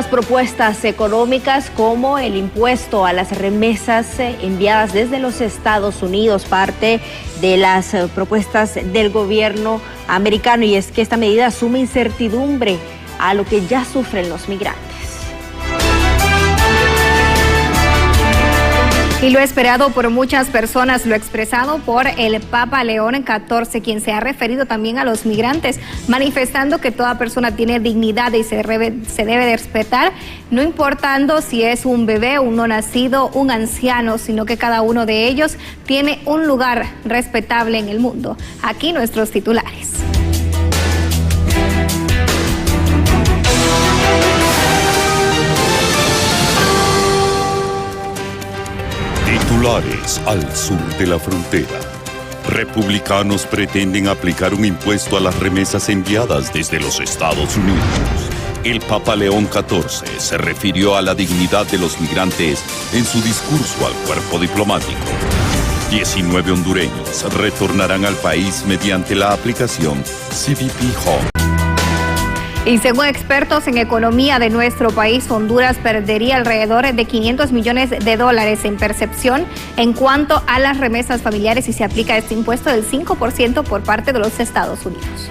nuevas propuestas económicas como el impuesto a las remesas enviadas desde los Estados Unidos, parte de las propuestas del gobierno americano, y es que esta medida suma incertidumbre a lo que ya sufren los migrantes. Y lo esperado por muchas personas, lo expresado por el Papa León XIV, quien se ha referido también a los migrantes, manifestando que toda persona tiene dignidad y se debe de respetar, no importando si es un bebé, un no nacido, un anciano, sino que cada uno de ellos tiene un lugar respetable en el mundo. Aquí nuestros titulares. Titulares al sur de la frontera. Republicanos pretenden aplicar un impuesto a las remesas enviadas desde los Estados Unidos. El Papa León XIV se refirió a la dignidad de los migrantes en su discurso al cuerpo diplomático. 19 hondureños retornarán al país mediante la aplicación CBP Home. Y según expertos en economía de nuestro país, Honduras perdería alrededor de $500 millones en percepción en cuanto a las remesas familiares si se aplica este impuesto del 5% por parte de los Estados Unidos.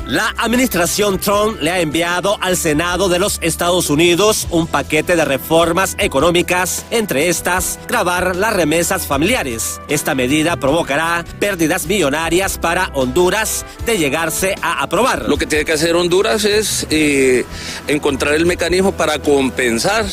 La administración Trump le ha enviado al Senado de los Estados Unidos un paquete de reformas económicas, entre estas, gravar las remesas familiares. Esta medida provocará pérdidas millonarias para Honduras de llegarse a aprobar. Lo que tiene que hacer Honduras es encontrar el mecanismo para compensar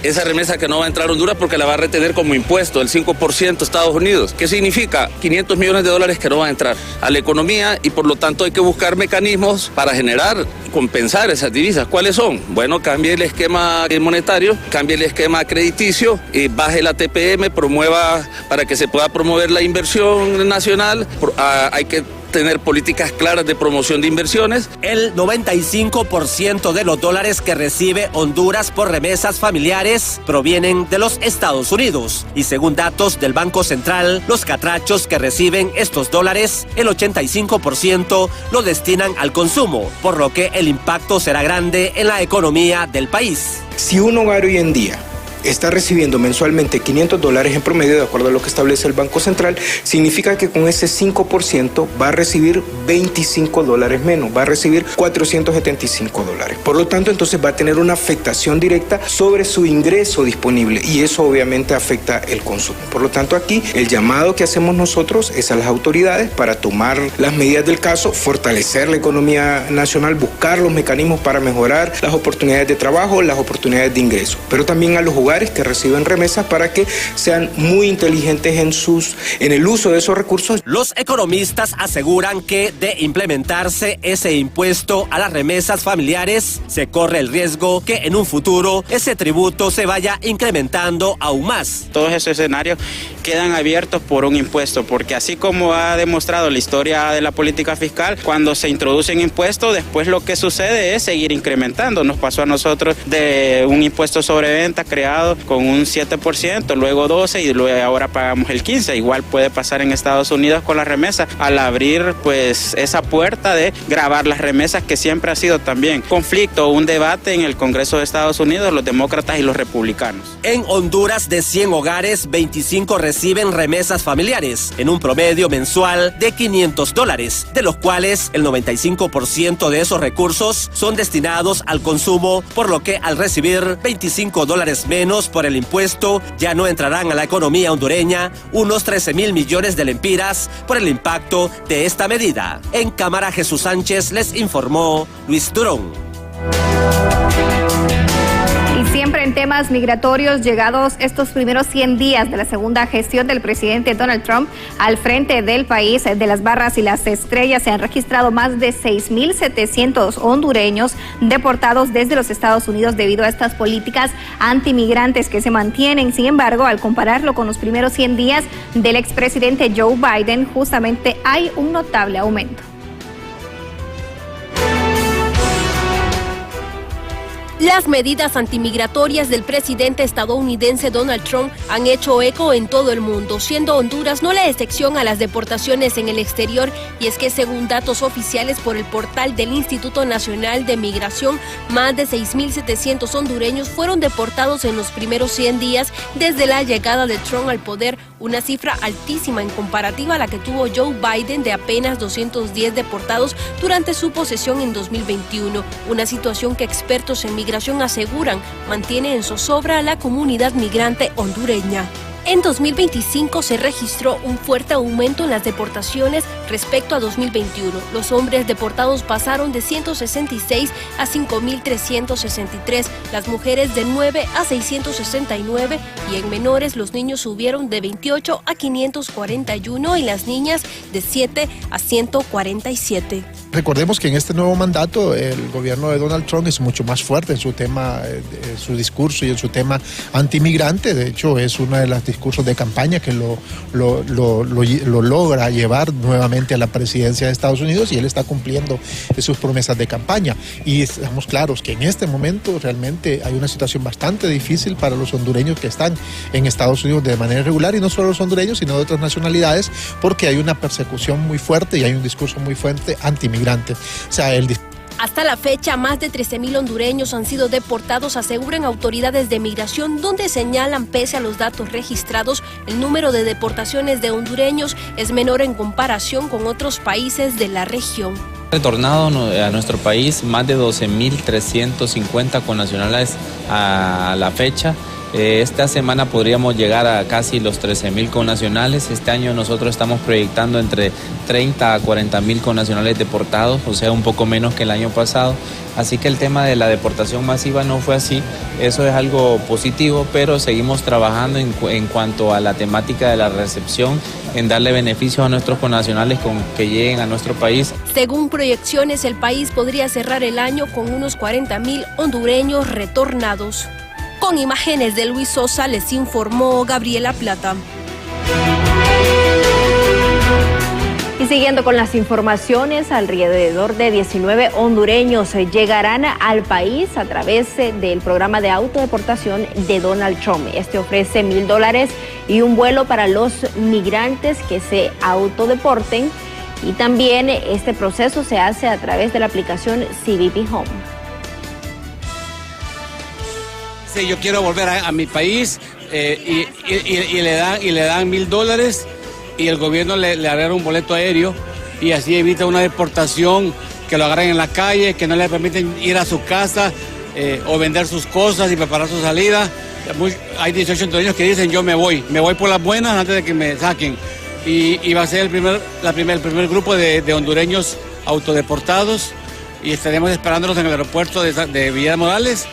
esa remesa que no va a entrar a Honduras porque la va a retener como impuesto, el 5% Estados Unidos. ¿Qué significa? $500 millones que no van a entrar a la economía y por lo tanto hay que buscar mecanismos para generar, compensar esas divisas. ¿Cuáles son? Bueno, cambie el esquema monetario, cambie el esquema crediticio, baje la TPM, promueva para que se pueda promover la inversión nacional. Hay que tener políticas claras de promoción de inversiones. El 95% de los dólares que recibe Honduras por remesas familiares provienen de los Estados Unidos. Y según datos del Banco Central, los catrachos que reciben estos dólares, el 85% lo destinan al consumo, por lo que el impacto será grande en la economía del país. Si un hogar hoy en día está recibiendo mensualmente $500 en promedio, de acuerdo a lo que establece el Banco Central, significa que con ese 5% va a recibir $25 menos, va a recibir $475. Por lo tanto, entonces va a tener una afectación directa sobre su ingreso disponible y eso obviamente afecta el consumo. Por lo tanto, aquí el llamado que hacemos nosotros es a las autoridades para tomar las medidas del caso, fortalecer la economía nacional, buscar los mecanismos para mejorar las oportunidades de trabajo, las oportunidades de ingreso, pero también a los hogares que reciben remesas para que sean muy inteligentes en el uso de esos recursos. Los economistas aseguran que de implementarse ese impuesto a las remesas familiares, se corre el riesgo que en un futuro ese tributo se vaya incrementando aún más. Todos esos escenarios quedan abiertos por un impuesto, porque así como ha demostrado la historia de la política fiscal, cuando se introducen impuestos, después lo que sucede es seguir incrementando. Nos pasó a nosotros de un impuesto sobre venta creado con un 7%, luego 12% y luego ahora pagamos el 15%. Igual puede pasar en Estados Unidos con las remesas, al abrir pues esa puerta de gravar las remesas, que siempre ha sido también conflicto, un debate en el Congreso de Estados Unidos, los demócratas y los republicanos. En Honduras, de 100 hogares, 25 reciben remesas familiares, en un promedio mensual de $500, de los cuales el 95% de esos recursos son destinados al consumo, por lo que al recibir $25 menos por el impuesto, ya no entrarán a la economía hondureña unos 13,000 millones de lempiras por el impacto de esta medida. En cámara, Jesús Sánchez les informó Luis Durón. Y siempre en temas migratorios, llegados estos primeros 100 días de la segunda gestión del presidente Donald Trump al frente del país, de las barras y las estrellas, se han registrado más de 6,700 hondureños deportados desde los Estados Unidos debido a estas políticas antimigrantes que se mantienen. Sin embargo, al compararlo con los primeros 100 días del expresidente Joe Biden, justamente hay un notable aumento. Las medidas antimigratorias del presidente estadounidense Donald Trump han hecho eco en todo el mundo, siendo Honduras no la excepción a las deportaciones en el exterior, y es que según datos oficiales por el portal del Instituto Nacional de Migración, más de 6.700 hondureños fueron deportados en los primeros 100 días desde la llegada de Trump al poder, una cifra altísima en comparativa a la que tuvo Joe Biden de apenas 210 deportados durante su posesión en 2021, una situación que expertos en migración aseguran mantiene en zozobra a la comunidad migrante hondureña. En 2025 se registró un fuerte aumento en las deportaciones respecto a 2021. Los hombres deportados pasaron de 166 a 5.363, las mujeres de 9 a 669 y en menores los niños subieron de 28 a 541 y las niñas de 7 a 147. Recordemos que en este nuevo mandato el gobierno de Donald Trump es mucho más fuerte en su tema, su discurso y en su tema antimigrante. De hecho, es uno de los discursos de campaña que lo logra llevar nuevamente a la presidencia de Estados Unidos, y él está cumpliendo sus promesas de campaña. Y estamos claros que en este momento realmente hay una situación bastante difícil para los hondureños que están en Estados Unidos de manera regular, y no solo los hondureños, sino de otras nacionalidades, porque hay una persecución muy fuerte y hay un discurso muy fuerte antimigrante. O sea, Hasta la fecha, más de 13.000 hondureños han sido deportados, aseguran autoridades de migración, donde señalan, pese a los datos registrados, el número de deportaciones de hondureños es menor en comparación con otros países de la región. Retornado a nuestro país más de 12.350 connacionales a la fecha. Esta semana podríamos llegar a casi los 13.000 connacionales. Este año nosotros estamos proyectando entre 30 a 40.000 connacionales deportados, o sea, un poco menos que el año pasado. Así que el tema de la deportación masiva no fue así. Eso es algo positivo, pero seguimos trabajando en cuanto a la temática de la recepción, en darle beneficios a nuestros connacionales que lleguen a nuestro país. Según proyecciones, el país podría cerrar el año con unos 40.000 hondureños retornados. Con imágenes de Luis Sosa, les informó Gabriela Plata. Y siguiendo con las informaciones, alrededor de 19 hondureños llegarán al país a través del programa de autodeportación de Donald Trump. Este ofrece $1,000 y un vuelo para los migrantes que se autodeporten. Y también este proceso se hace a través de la aplicación CBP Home. Sí, yo quiero volver a mi país y le dan $1,000 y el gobierno le arregla un boleto aéreo y así evita una deportación, que lo agarren en la calle, que no le permiten ir a su casa o vender sus cosas y preparar su salida. Hay 18 hondureños que dicen yo me voy por las buenas antes de que me saquen, y va a ser el primer grupo de hondureños autodeportados, y estaremos esperándolos en el aeropuerto de Villa Morales.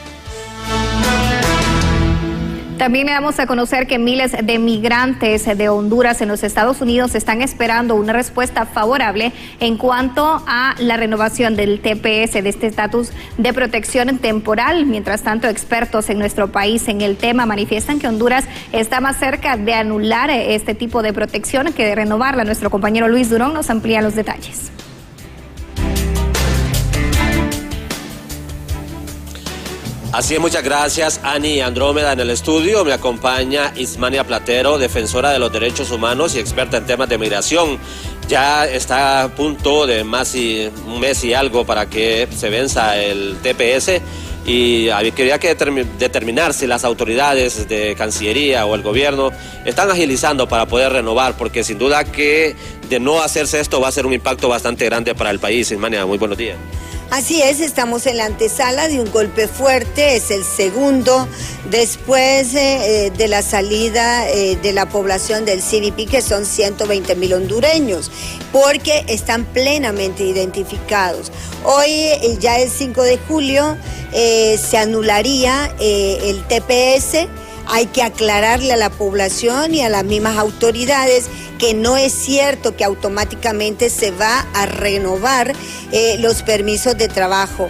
También le damos a conocer que miles de migrantes de Honduras en los Estados Unidos están esperando una respuesta favorable en cuanto a la renovación del TPS, de este estatus de protección temporal. Mientras tanto, expertos en nuestro país en el tema manifiestan que Honduras está más cerca de anular este tipo de protección que de renovarla. Nuestro compañero Luis Durón nos amplía los detalles. Así es, muchas gracias, Ani y Andrómeda en el estudio. Me acompaña Ismania Platero, defensora de los derechos humanos y experta en temas de migración. Ya está a punto de un mes y algo para que se venza el TPS, y quería determinar si las autoridades de Cancillería o el gobierno están agilizando para poder renovar, porque sin duda que de no hacerse esto va a ser un impacto bastante grande para el país. Ismania, muy buenos días. Así es, estamos en la antesala de un golpe fuerte, es el segundo después de la salida de la población del CBP, que son 120.000 hondureños, porque están plenamente identificados. Hoy, ya el 5 de julio, se anularía el TPS Hay que aclararle a la población y a las mismas autoridades que no es cierto que automáticamente se va a renovar los permisos de trabajo.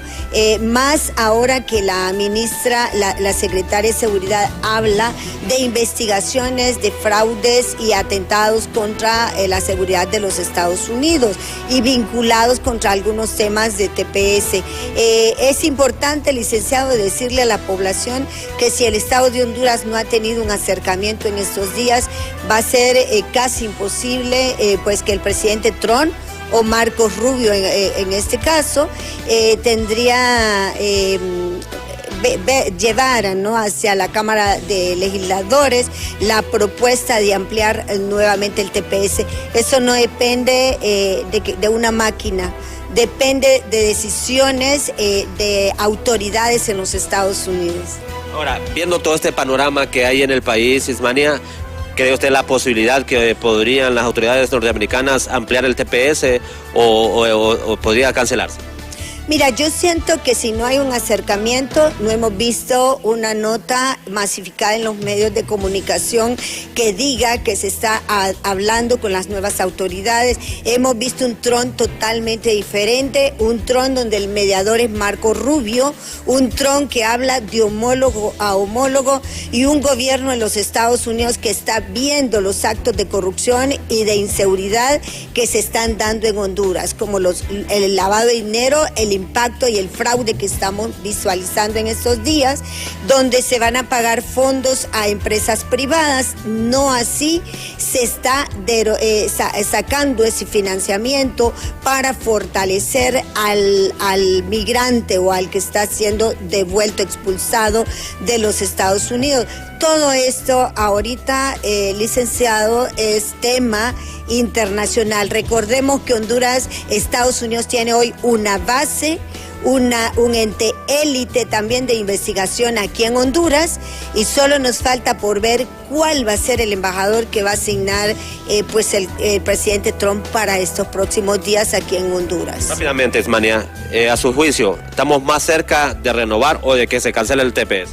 Más ahora que la ministra, la secretaria de Seguridad habla de investigaciones de fraudes y atentados contra la seguridad de los Estados Unidos y vinculados contra algunos temas de TPS. Es importante, licenciado, decirle a la población que si el Estado de Honduras no ha tenido un acercamiento en estos días, va a ser casi imposible pues que el presidente Trump o Marcos Rubio en este caso tendría llevar, ¿no?, hacia la Cámara de Legisladores la propuesta de ampliar nuevamente el TPS. Eso no depende de una máquina, depende de decisiones de autoridades en los Estados Unidos. Ahora, viendo todo este panorama que hay en el país, Ismania, ¿cree usted la posibilidad que podrían las autoridades norteamericanas ampliar el TPS o podría cancelarse? Mira, yo siento que si no hay un acercamiento, no hemos visto una nota masificada en los medios de comunicación que diga que se está hablando con las nuevas autoridades. Hemos visto un Trump totalmente diferente, un Trump donde el mediador es Marco Rubio, un Trump que habla de homólogo a homólogo y un gobierno en los Estados Unidos que está viendo los actos de corrupción y de inseguridad que se están dando en Honduras, como el lavado de dinero, el impacto y el fraude que estamos visualizando en estos días, donde se van a pagar fondos a empresas privadas. No así se está sacando ese financiamiento para fortalecer al migrante o al que está siendo devuelto, expulsado de los Estados Unidos. Todo esto ahorita, licenciado, es tema internacional. Recordemos que Honduras, Estados Unidos tiene hoy una base, un ente élite también de investigación aquí en Honduras y solo nos falta por ver cuál va a ser el embajador que va a asignar pues el presidente Trump para estos próximos días aquí en Honduras. Rápidamente, Ismania, a su juicio, ¿estamos más cerca de renovar o de que se cancele el TPS?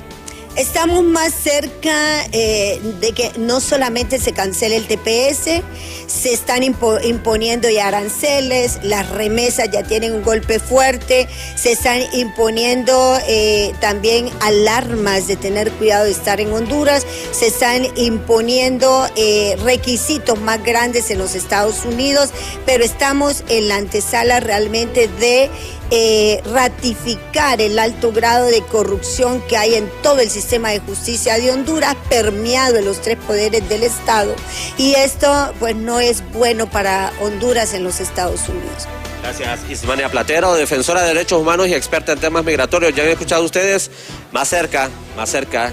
Estamos más cerca de que no solamente se cancele el TPS, se están imponiendo ya aranceles, las remesas ya tienen un golpe fuerte, se están imponiendo también alarmas de tener cuidado de estar en Honduras, se están imponiendo requisitos más grandes en los Estados Unidos, pero estamos en la antesala realmente de ratificar el alto grado de corrupción que hay en todo el sistema de justicia de Honduras, permeado en los tres poderes del Estado. Y esto pues no es bueno para Honduras en los Estados Unidos. Gracias, Ismania Platero, defensora de derechos humanos y experta en temas migratorios. Ya han escuchado ustedes, más cerca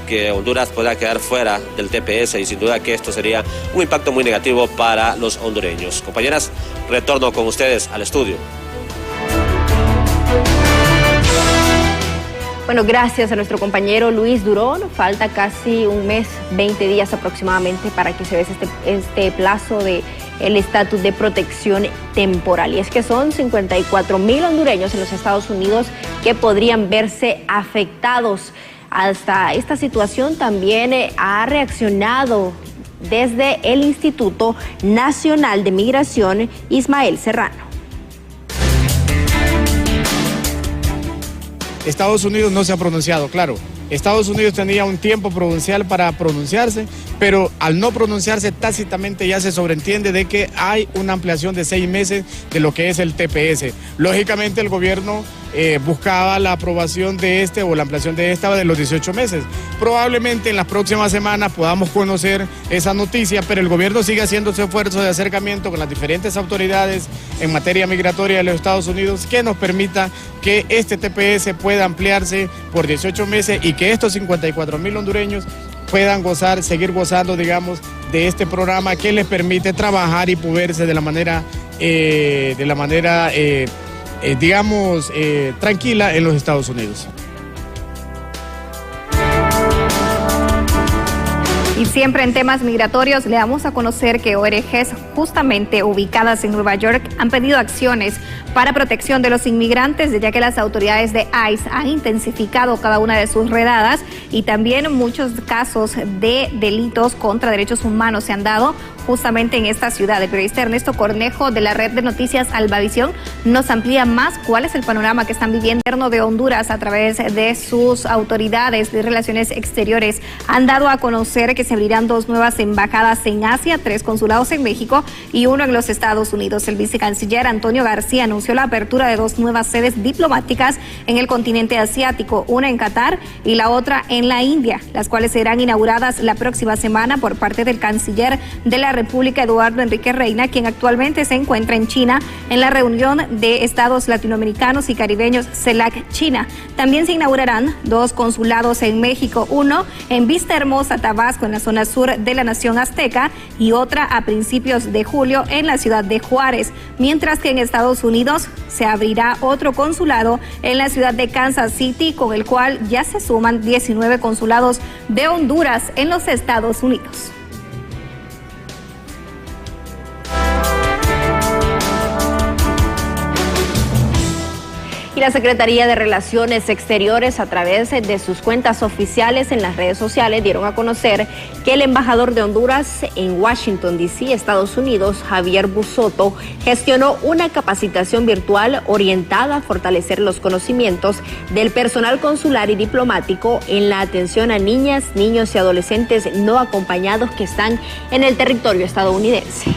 que Honduras pueda quedar fuera del TPS y sin duda que esto sería un impacto muy negativo para los hondureños. Compañeras, retorno con ustedes al estudio. Bueno, gracias a nuestro compañero Luis Durón. Falta casi un mes, 20 días aproximadamente para que se vence este plazo de el estatus de protección temporal. Y es que son 54,000 hondureños en los Estados Unidos que podrían verse afectados. Hasta esta situación también ha reaccionado desde el Instituto Nacional de Migración, Ismael Serrano. Estados Unidos no se ha pronunciado, claro. Estados Unidos tenía un tiempo prudencial para pronunciarse, pero al no pronunciarse tácitamente ya se sobreentiende de que hay una ampliación de 6 meses de lo que es el TPS. Lógicamente el gobierno buscaba la aprobación de o la ampliación de esta de los 18 meses. Probablemente en las próximas semanas podamos conocer esa noticia, pero el gobierno sigue haciendo su esfuerzo de acercamiento con las diferentes autoridades en materia migratoria de los Estados Unidos que nos permita que este TPS pueda ampliarse por 18 meses y que estos 54,000 hondureños puedan seguir gozando, digamos, de este programa que les permite trabajar y moverse de la manera tranquila en los Estados Unidos. Y siempre en temas migratorios le damos a conocer que ONGs justamente ubicadas en Nueva York han pedido acciones para protección de los inmigrantes, ya que las autoridades de ICE han intensificado cada una de sus redadas y también muchos casos de delitos contra derechos humanos se han dado justamente en esta ciudad. El periodista Ernesto Cornejo de la red de noticias Albavisión nos amplía más cuál es el panorama que están viviendo el gobierno de Honduras a través de sus autoridades de relaciones exteriores. Han dado a conocer que se abrirán 2 nuevas embajadas en Asia, 3 consulados en México y 1 en los Estados Unidos. El vicecanciller Antonio García anunció la apertura de 2 nuevas sedes diplomáticas en el continente asiático, una en Qatar y la otra en la India, las cuales serán inauguradas la próxima semana por parte del canciller de la República, Eduardo Enrique Reina, quien actualmente se encuentra en China en la reunión de estados latinoamericanos y caribeños CELAC China. También se inaugurarán 2 consulados en México, uno en Vista Hermosa, Tabasco, en la zona sur de la nación azteca, y otra a principios de julio en la ciudad de Juárez, mientras que en Estados Unidos se abrirá otro consulado en la ciudad de Kansas City, con el cual ya se suman 19 consulados de Honduras en los Estados Unidos. Y la Secretaría de Relaciones Exteriores, a través de sus cuentas oficiales en las redes sociales, dieron a conocer que el embajador de Honduras en Washington, D.C., Estados Unidos, Javier Busotto, gestionó una capacitación virtual orientada a fortalecer los conocimientos del personal consular y diplomático en la atención a niñas, niños y adolescentes no acompañados que están en el territorio estadounidense.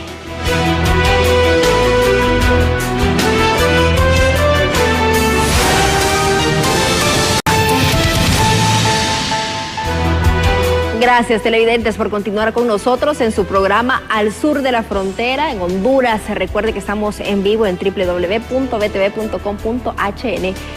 Gracias, televidentes, por continuar con nosotros en su programa Al Sur de la Frontera en Honduras. Recuerde que estamos en vivo en www.btv.com.hn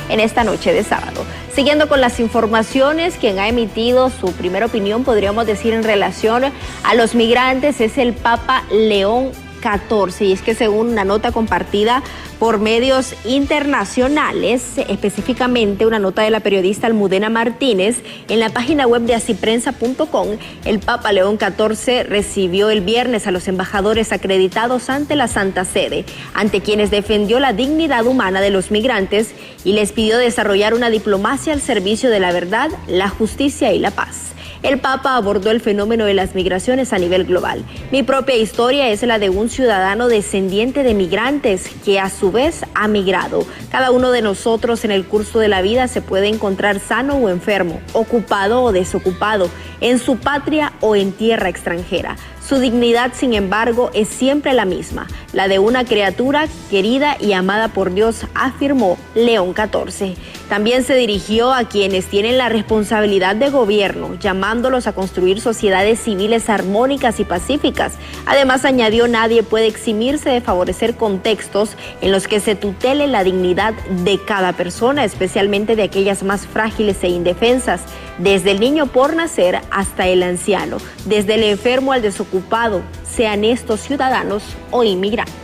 en esta noche de sábado. Siguiendo con las informaciones, quien ha emitido su primera opinión, podríamos decir, en relación a los migrantes, es el Papa León XIV, y es que según una nota compartida por medios internacionales, específicamente una nota de la periodista Almudena Martínez en la página web de asiprensa.com, el Papa León XIV recibió el viernes a los embajadores acreditados ante la Santa Sede, ante quienes defendió la dignidad humana de los migrantes y les pidió desarrollar una diplomacia al servicio de la verdad, la justicia y la paz. El Papa abordó el fenómeno de las migraciones a nivel global. Mi propia historia es la de un ciudadano descendiente de migrantes que a su vez ha migrado. Cada uno de nosotros en el curso de la vida se puede encontrar sano o enfermo, ocupado o desocupado, en su patria o en tierra extranjera. Su dignidad, sin embargo, es siempre la misma, la de una criatura querida y amada por Dios, afirmó León XIV. También se dirigió a quienes tienen la responsabilidad de gobierno, llamándolos a construir sociedades civiles armónicas y pacíficas. Además, añadió, nadie puede eximirse de favorecer contextos en los que se tutele la dignidad de cada persona, especialmente de aquellas más frágiles e indefensas, desde el niño por nacer hasta el anciano, desde el enfermo al desocupado, sean estos ciudadanos o inmigrantes.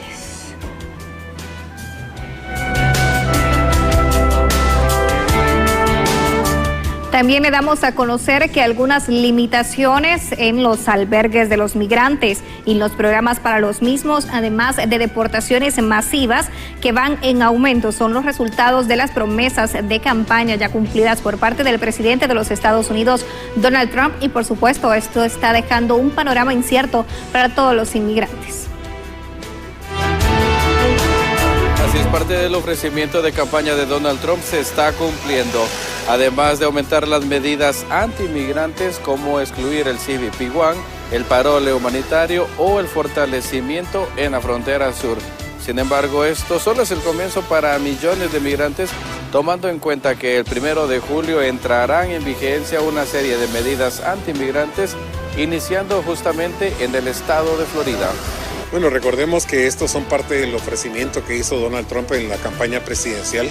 También le damos a conocer que algunas limitaciones en los albergues de los migrantes y los programas para los mismos, además de deportaciones masivas que van en aumento, son los resultados de las promesas de campaña ya cumplidas por parte del presidente de los Estados Unidos, Donald Trump, y por supuesto esto está dejando un panorama incierto para todos los inmigrantes. Así es, parte del ofrecimiento de campaña de Donald Trump se está cumpliendo. Además de aumentar las medidas anti-inmigrantes como excluir el CBP-1, el parole humanitario o el fortalecimiento en la frontera sur. Sin embargo, esto solo es el comienzo para millones de migrantes, tomando en cuenta que el 1 de julio entrarán en vigencia una serie de medidas anti-inmigrantes, iniciando justamente en el estado de Florida. Bueno, recordemos que estos son parte del ofrecimiento que hizo Donald Trump en la campaña presidencial.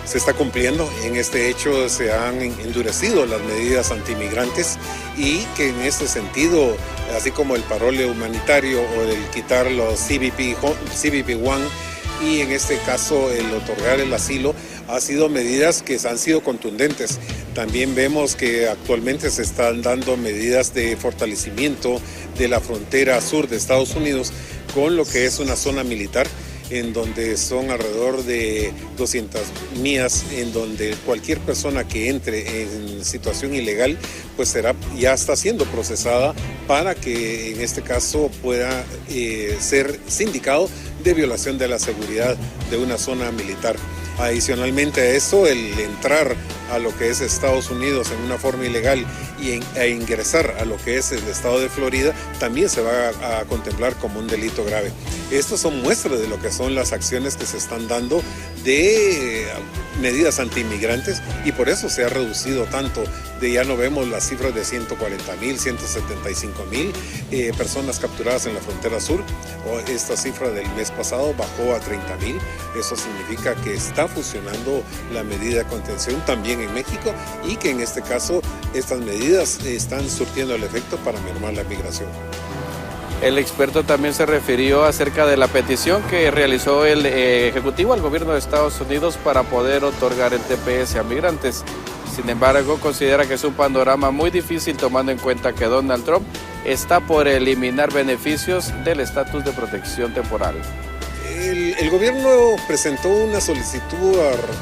Se está cumpliendo. En este hecho se han endurecido las medidas antimigrantes y que en este sentido, así como el parole humanitario o el quitar los CBP-1 y en este caso el otorgar el asilo, ha sido medidas que han sido contundentes. También vemos que actualmente se están dando medidas de fortalecimiento de la frontera sur de Estados Unidos con lo que es una zona militar, en donde son alrededor de 200 millas, en donde cualquier persona que entre en situación ilegal, pues ya está siendo procesada para que en este caso pueda ser sindicado de violación de la seguridad de una zona militar. Adicionalmente a eso, el entrar a lo que es Estados Unidos en una forma ilegal e ingresar a lo que es el estado de Florida también se va a contemplar como un delito grave. Estos son muestras de lo que son las acciones que se están dando de medidas antiinmigrantes, y por eso se ha reducido tanto. Ya no vemos las cifras de 140,000, 175,000 personas capturadas en la frontera sur. Esta cifra del mes pasado bajó a 30,000. Eso significa que está funcionando la medida de contención también en México, y que en este caso estas medidas están surtiendo el efecto para mermar la migración. El experto también se refirió acerca de la petición que realizó el Ejecutivo al gobierno de Estados Unidos para poder otorgar el TPS a migrantes. Sin embargo, considera que es un panorama muy difícil tomando en cuenta que Donald Trump está por eliminar beneficios del estatus de protección temporal. El gobierno presentó una solicitud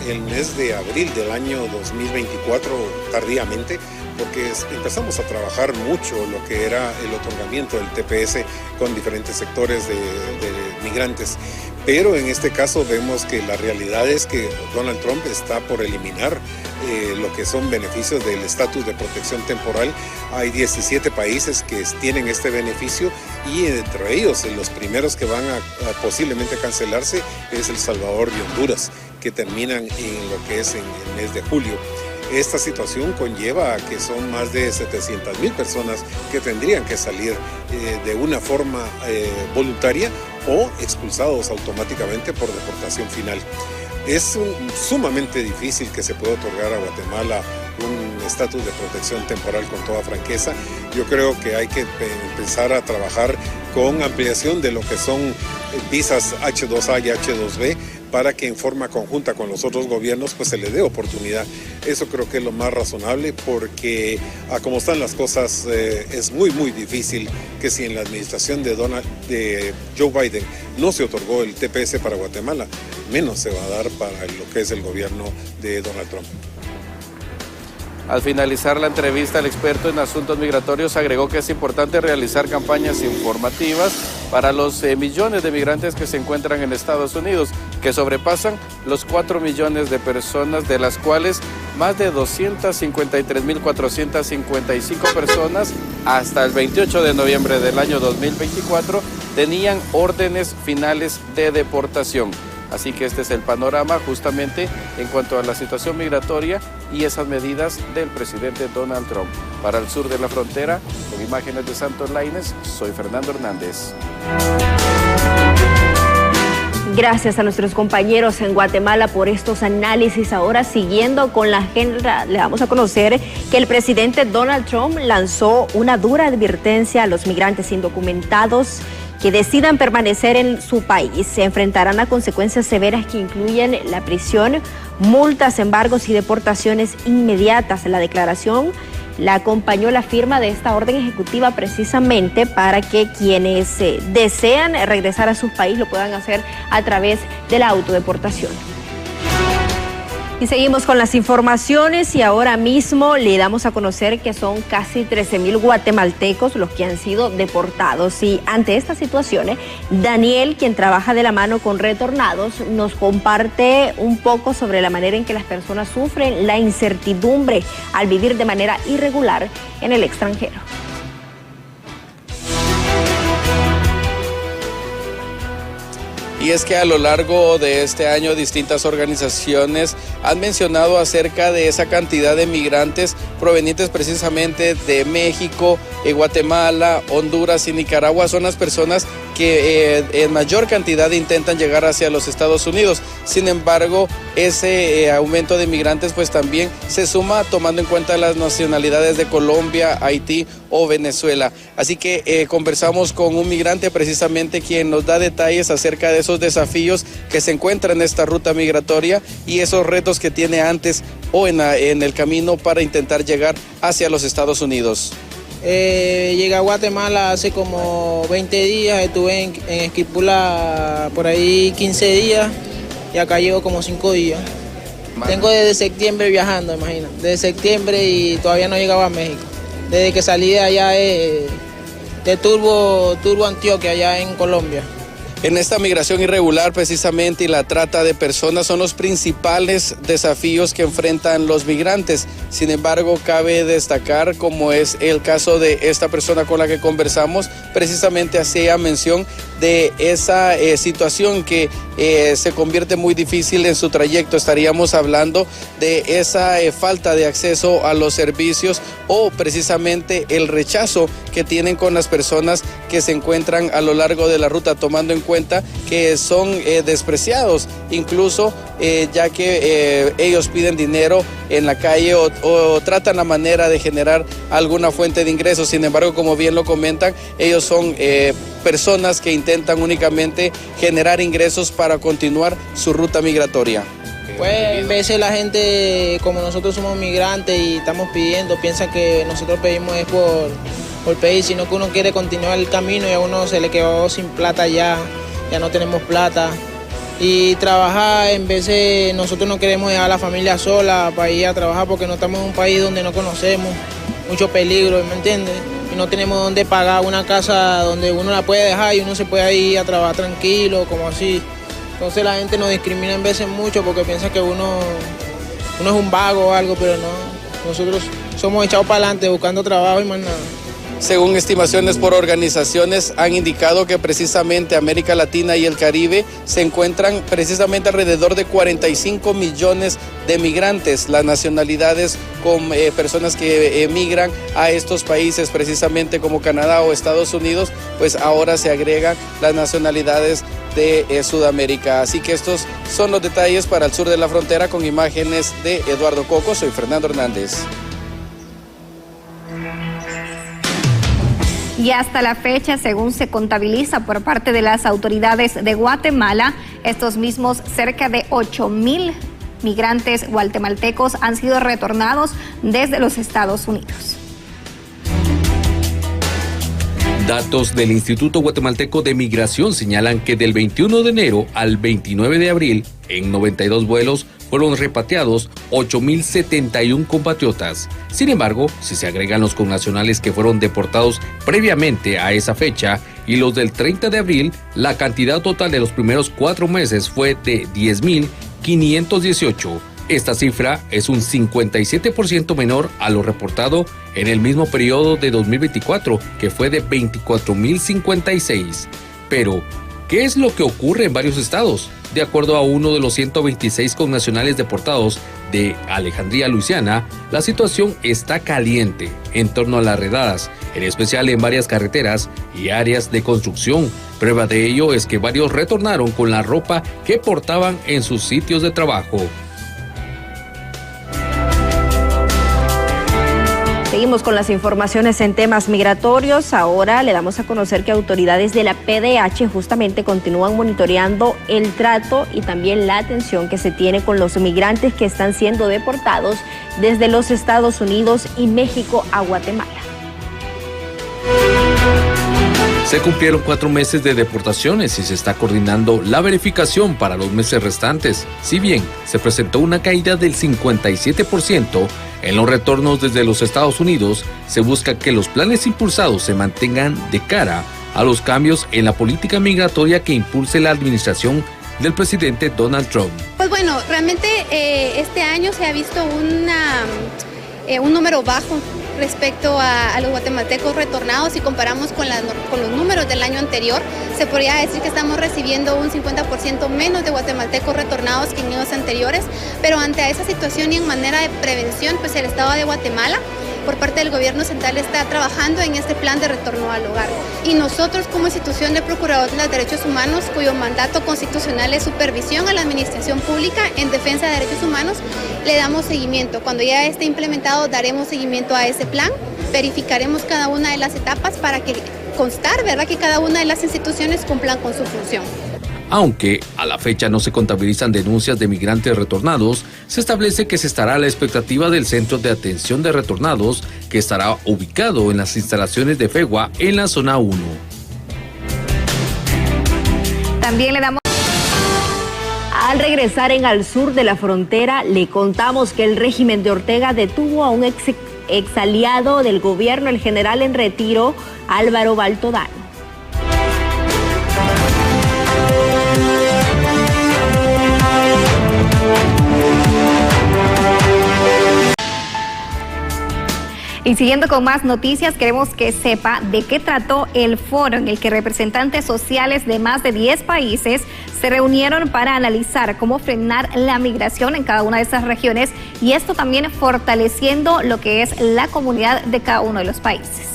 el mes de abril del año 2024, tardíamente, porque empezamos a trabajar mucho lo que era el otorgamiento del TPS con diferentes sectores de migrantes. Pero en este caso vemos que la realidad es que Donald Trump está por eliminar lo que son beneficios del estatus de protección temporal. Hay 17 países que tienen este beneficio, y entre ellos los primeros que van a posiblemente cancelarse es El Salvador y Honduras, que terminan en lo que es en el mes de julio. Esta situación conlleva a que son más de 700,000 personas que tendrían que salir de una forma voluntaria o expulsados automáticamente por deportación final. Es sumamente difícil que se pueda otorgar a Guatemala un estatus de protección temporal con toda franqueza. Yo creo que hay que empezar a trabajar con ampliación de lo que son visas H2A y H2B, para que en forma conjunta con los otros gobiernos pues se le dé oportunidad. Eso creo que es lo más razonable, porque a como están las cosas es muy difícil que, si en la administración de Joe Biden no se otorgó el TPS para Guatemala, menos se va a dar para lo que es el gobierno de Donald Trump. Al finalizar la entrevista, el experto en asuntos migratorios agregó que es importante realizar campañas informativas para los millones de migrantes que se encuentran en Estados Unidos, que sobrepasan los 4 millones de personas, de las cuales más de 253,455 personas hasta el 28 de noviembre del año 2024 tenían órdenes finales de deportación. Así que este es el panorama justamente en cuanto a la situación migratoria y esas medidas del presidente Donald Trump. Para el sur de la frontera, con imágenes de Santos Lainez, soy Fernando Hernández. Gracias a nuestros compañeros en Guatemala por estos análisis. Ahora, siguiendo con la agenda, le vamos a conocer que el presidente Donald Trump lanzó una dura advertencia a los migrantes indocumentados que decidan permanecer en su país. Se enfrentarán a consecuencias severas que incluyen la prisión, multas, embargos y deportaciones inmediatas. La declaración la acompañó la firma de esta orden ejecutiva precisamente para que quienes desean regresar a su país lo puedan hacer a través de la autodeportación. Y seguimos con las informaciones, y ahora mismo le damos a conocer que son casi 13,000 guatemaltecos los que han sido deportados. Y ante estas situaciones, Daniel, quien trabaja de la mano con Retornados, nos comparte un poco sobre la manera en que las personas sufren la incertidumbre al vivir de manera irregular en el extranjero. Y es que a lo largo de este año distintas organizaciones han mencionado acerca de esa cantidad de migrantes provenientes precisamente de México, Guatemala, Honduras y Nicaragua. Son las personas que en mayor cantidad intentan llegar hacia los Estados Unidos. Sin embargo, ese aumento de migrantes pues también se suma tomando en cuenta las nacionalidades de Colombia, Haití o Venezuela. Así que conversamos con un migrante precisamente quien nos da detalles acerca de esos esos desafíos que se encuentran en esta ruta migratoria y esos retos que tiene antes o en el camino para intentar llegar hacia los Estados Unidos. Llegué a Guatemala hace como 20 días, estuve en Esquipula por ahí 15 días y acá llevo como 5 días. Tengo desde septiembre viajando, imagínate, desde septiembre y todavía no he llegado a México. Desde que salí de allá de Turbo Antioquia, allá en Colombia. En esta migración irregular precisamente y la trata de personas son los principales desafíos que enfrentan los migrantes. Sin embargo, cabe destacar, como es el caso de esta persona con la que conversamos, precisamente hacía mención de esa situación que se convierte muy difícil en su trayecto. Estaríamos hablando de esa falta de acceso a los servicios o precisamente el rechazo que tienen con las personas que se encuentran a lo largo de la ruta, tomando en cuenta que son despreciados, incluso ya que ellos piden dinero en la calle o tratan la manera de generar alguna fuente de ingresos. Sin embargo, como bien lo comentan, ellos son personas que intentan únicamente generar ingresos para continuar su ruta migratoria. Pues a veces la gente, como nosotros somos migrantes y estamos pidiendo, piensa que nosotros pedimos es por pedir, sino que uno quiere continuar el camino y a uno se le quedó sin plata ya no tenemos plata. Y trabajar, en vez de nosotros no queremos dejar a la familia sola para ir a trabajar porque no estamos en un país donde no conocemos, mucho peligro, ¿me entiendes? Y no tenemos dónde pagar una casa donde uno la puede dejar y uno se puede ir a trabajar tranquilo, como así. Entonces la gente nos discrimina en veces mucho porque piensa que uno es un vago o algo, pero no. Nosotros somos echados para adelante buscando trabajo y más nada. Según estimaciones por organizaciones, han indicado que precisamente América Latina y el Caribe se encuentran precisamente alrededor de 45 millones de migrantes, las nacionalidades con personas que emigran a estos países, precisamente como Canadá o Estados Unidos, pues ahora se agregan las nacionalidades de Sudamérica. Así que estos son los detalles para el sur de la frontera. Con imágenes de Eduardo Coco, soy Fernando Hernández. Y hasta la fecha, según se contabiliza por parte de las autoridades de Guatemala, estos mismos cerca de 8,000 migrantes guatemaltecos han sido retornados desde los Estados Unidos. Datos del Instituto Guatemalteco de Migración señalan que del 21 de enero al 29 de abril, en 92 vuelos, fueron repatriados 8,071 compatriotas. Sin embargo, si se agregan los connacionales que fueron deportados previamente a esa fecha y los del 30 de abril, la cantidad total de los primeros 4 meses fue de 10,518. Esta cifra es un 57% menor a lo reportado en el mismo periodo de 2024, que fue de 24,056. Pero, ¿qué es lo que ocurre en varios estados? De acuerdo a uno de los 126 connacionales deportados de Alejandría, Luisiana, la situación está caliente en torno a las redadas, en especial en varias carreteras y áreas de construcción. Prueba de ello es que varios retornaron con la ropa que portaban en sus sitios de trabajo. Seguimos con las informaciones en temas migratorios. Ahora le damos a conocer que autoridades de la PDH justamente continúan monitoreando el trato y también la atención que se tiene con los migrantes que están siendo deportados desde los Estados Unidos y México a Guatemala. Se cumplieron 4 meses de deportaciones y se está coordinando la verificación para los meses restantes. Si bien se presentó una caída del 57% en los retornos desde los Estados Unidos, se busca que los planes impulsados se mantengan de cara a los cambios en la política migratoria que impulse la administración del presidente Donald Trump. Pues bueno, realmente este año se ha visto un número bajo respecto a los guatemaltecos retornados. Si comparamos con los números del año anterior, se podría decir que estamos recibiendo un 50% menos de guatemaltecos retornados que en años anteriores, pero ante esa situación y en manera de prevención, pues el Estado de Guatemala, por parte del gobierno central, está trabajando en este plan de retorno al hogar. Y nosotros, como institución de Procurador de los Derechos Humanos, cuyo mandato constitucional es supervisión a la administración pública en defensa de derechos humanos, le damos seguimiento. Cuando ya esté implementado, daremos seguimiento a ese plan, verificaremos cada una de las etapas para que constar, ¿verdad?, que cada una de las instituciones cumplan con su función. Aunque a la fecha no se contabilizan denuncias de migrantes retornados, se establece que se estará a la expectativa del Centro de Atención de Retornados, que estará ubicado en las instalaciones de FEGUA en la zona 1. También le damos... Al regresar al sur de la frontera, le contamos que el régimen de Ortega detuvo a un ex aliado del gobierno, el general en retiro, Álvaro Baltodano. Y siguiendo con más noticias, queremos que sepa de qué trató el foro en el que representantes sociales de más de 10 países se reunieron para analizar cómo frenar la migración en cada una de esas regiones, y esto también fortaleciendo lo que es la comunidad de cada uno de los países.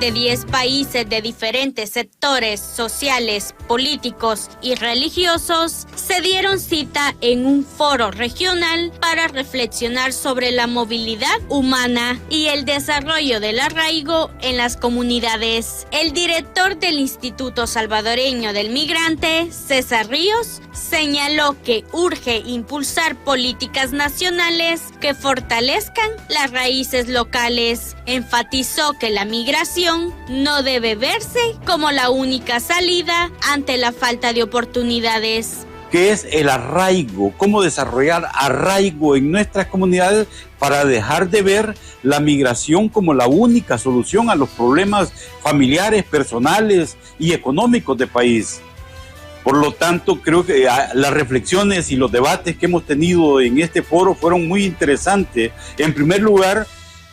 De 10 países de diferentes sectores sociales, políticos y religiosos se dieron cita en un foro regional para reflexionar sobre la movilidad humana y el desarrollo del arraigo en las comunidades. El director del Instituto Salvadoreño del Migrante, César Ríos, señaló que urge impulsar políticas nacionales que fortalezcan las raíces locales. Enfatizó que la migración no debe verse como la única salida ante la falta de oportunidades. ¿Qué es el arraigo? ¿Cómo desarrollar arraigo en nuestras comunidades para dejar de ver la migración como la única solución a los problemas familiares, personales y económicos del país? Por lo tanto, creo que las reflexiones y los debates que hemos tenido en este foro fueron muy interesantes. En primer lugar,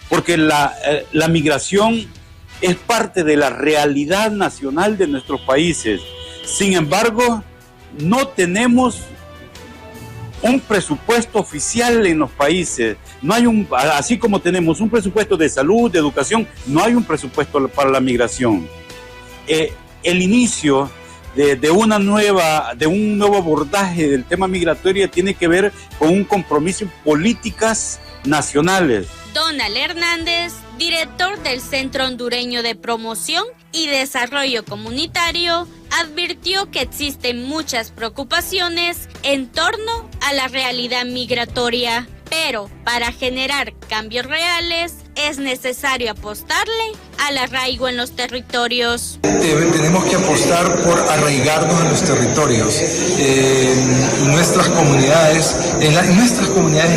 porque la migración es parte de la realidad nacional de nuestros países. Sin embargo, no tenemos un presupuesto oficial en los países. No hay así como tenemos un presupuesto de salud, de educación, no hay un presupuesto para la migración. El inicio de un nuevo abordaje del tema migratorio tiene que ver con un compromiso en políticas nacionales. Donald Hernández, director del Centro Hondureño de Promoción y Desarrollo Comunitario, advirtió que existen muchas preocupaciones en torno a la realidad migratoria, pero para generar cambios reales es necesario apostarle al arraigo en los territorios. Tenemos que apostar por arraigarnos en los territorios. En nuestras comunidades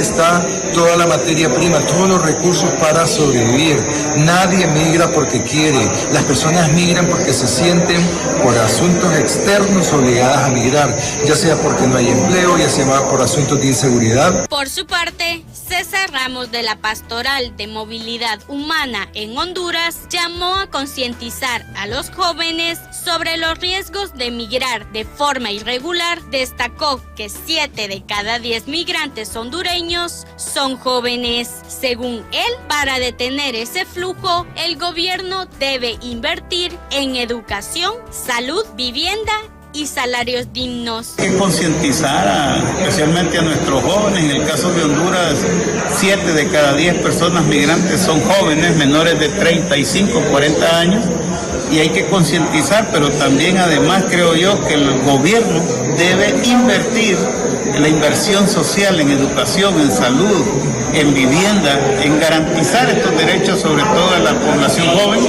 está toda la materia prima, todos los recursos para sobrevivir. Nadie migra porque quiere. Las personas migran porque se sienten por asuntos externos obligadas a migrar, ya sea porque no hay empleo, ya sea por asuntos de inseguridad. Por su parte, César Ramos de la Pastoral de Movilidad Humana en Honduras llamó a concientizar a los jóvenes sobre los riesgos de migrar de forma irregular. Destacó que 7 de cada 10 migrantes hondureños son jóvenes. Según él, para detener ese flujo, el gobierno debe invertir en educación, salud, vivienda y salarios dignos. Hay que concientizar especialmente a nuestros jóvenes. En el caso de Honduras, 7 de cada 10 personas migrantes son jóvenes, menores de 35, 40 años, y hay que concientizar, pero también además creo yo que el gobierno debe invertir en la inversión social, en educación, en salud, en vivienda, en garantizar estos derechos, sobre todo a la población joven,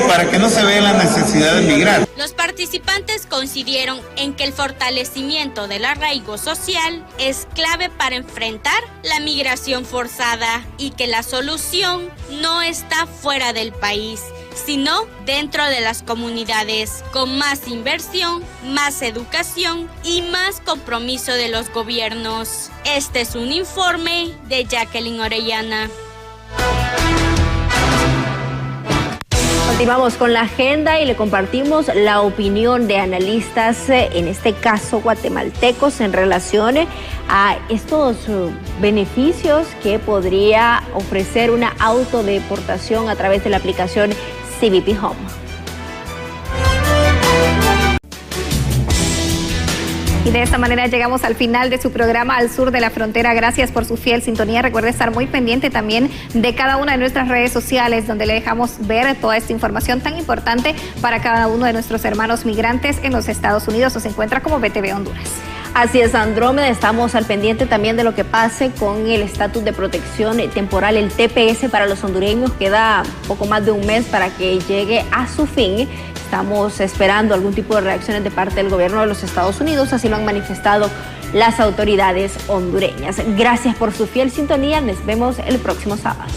para que no se vea la necesidad de migrar. Los participantes coincidieron en que el fortalecimiento del arraigo social es clave para enfrentar la migración forzada y que la solución no está fuera del país, sino dentro de las comunidades, con más inversión, más educación y más compromiso de los gobiernos. Este es un informe de Jacqueline Orellana. Continuamos con la agenda y le compartimos la opinión de analistas, en este caso guatemaltecos, en relación a estos beneficios que podría ofrecer una autodeportación a través de la aplicación CBP Home. Y de esta manera llegamos al final de su programa Al Sur de la Frontera. Gracias por su fiel sintonía. Recuerde estar muy pendiente también de cada una de nuestras redes sociales, donde le dejamos ver toda esta información tan importante para cada uno de nuestros hermanos migrantes en los Estados Unidos. Nos encuentra como BTV Honduras. Así es, Andrómeda, estamos al pendiente también de lo que pase con el estatus de protección temporal, el TPS para los hondureños. Queda poco más de un mes para que llegue a su fin. Estamos esperando algún tipo de reacciones de parte del gobierno de los Estados Unidos, así lo han manifestado las autoridades hondureñas. Gracias por su fiel sintonía, nos vemos el próximo sábado.